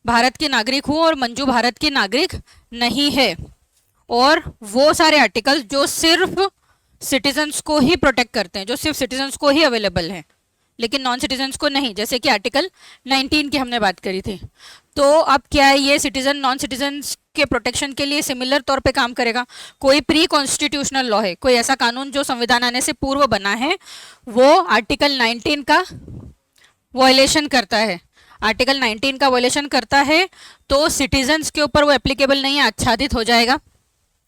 भारत की नागरिक हूँ और मंजू भारत की नागरिक नहीं है। और वो सारे आर्टिकल जो सिर्फ सिटीजन्स को ही प्रोटेक्ट करते हैं, जो सिर्फ सिटीजन्स को ही अवेलेबल हैं, लेकिन नॉन सिटीजन्स को नहीं, जैसे कि आर्टिकल 19 की हमने बात करी थी। तो अब क्या है, ये सिटीजन नॉन सिटीजन्स के प्रोटेक्शन के लिए सिमिलर तौर पे काम करेगा। कोई प्री कॉन्स्टिट्यूशनल लॉ है, कोई ऐसा कानून जो संविधान आने से पूर्व बना है, वो आर्टिकल 19 का वायलेशन करता है, आर्टिकल 19 का वायलेशन करता है, तो सिटीजन्स के ऊपर वो एप्लीकेबल नहीं है, आच्छादित हो जाएगा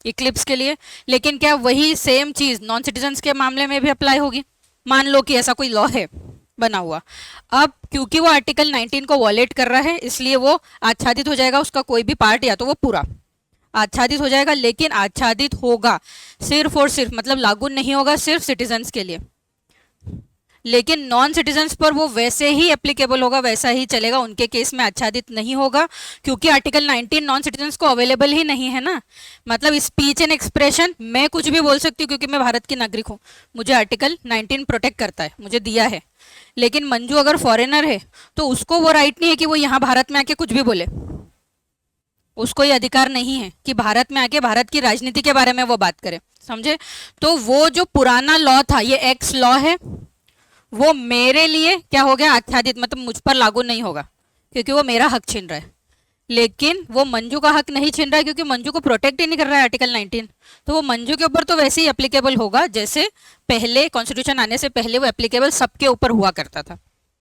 इक्लिप्स के लिए। लेकिन क्या वही सेम चीज़ नॉन सिटीजन्स के मामले में भी अप्लाई होगी? मान लो कि ऐसा कोई लॉ है बना हुआ, अब क्योंकि वो आर्टिकल 19 को वॉलेट कर रहा है, इसलिए वो आच्छादित हो जाएगा, उसका कोई भी पार्ट या तो वो पूरा आच्छादित हो जाएगा। लेकिन आच्छादित होगा सिर्फ और सिर्फ, मतलब लागू नहीं होगा सिर्फ सिटीजन्स के लिए, लेकिन नॉन सिटीजन्स पर वो वैसे ही एप्लीकेबल होगा, वैसा ही चलेगा, उनके केस में आच्छादित नहीं होगा, क्योंकि आर्टिकल 19 नॉन सिटीजन्स को अवेलेबल ही नहीं है ना। मतलब स्पीच एंड एक्सप्रेशन, मैं कुछ भी बोल सकती हूँ क्योंकि मैं भारत की नागरिक हूँ, मुझे आर्टिकल 19 प्रोटेक्ट करता है, मुझे दिया है। लेकिन मंजू अगर फॉरेनर है तो उसको वो राइट नहीं है कि वो यहाँ भारत में आके कुछ भी बोले, उसको ये अधिकार नहीं है कि भारत में आके भारत की राजनीति के बारे में वो बात करे, समझे? तो वो जो पुराना लॉ था, ये एक्स लॉ है, वो मेरे लिए क्या हो गया, आच्छादित, मतलब मुझ पर लागू नहीं होगा क्योंकि वो मेरा हक छीन रहा है। लेकिन वो मंजू का हक नहीं छीन रहा है क्योंकि मंजू को प्रोटेक्ट ही नहीं कर रहा है आर्टिकल 19, तो वो मंजू के ऊपर तो वैसे ही एप्लीकेबल होगा जैसे पहले कॉन्स्टिट्यूशन आने से पहले वो एप्लीकेबल सबके ऊपर हुआ करता था।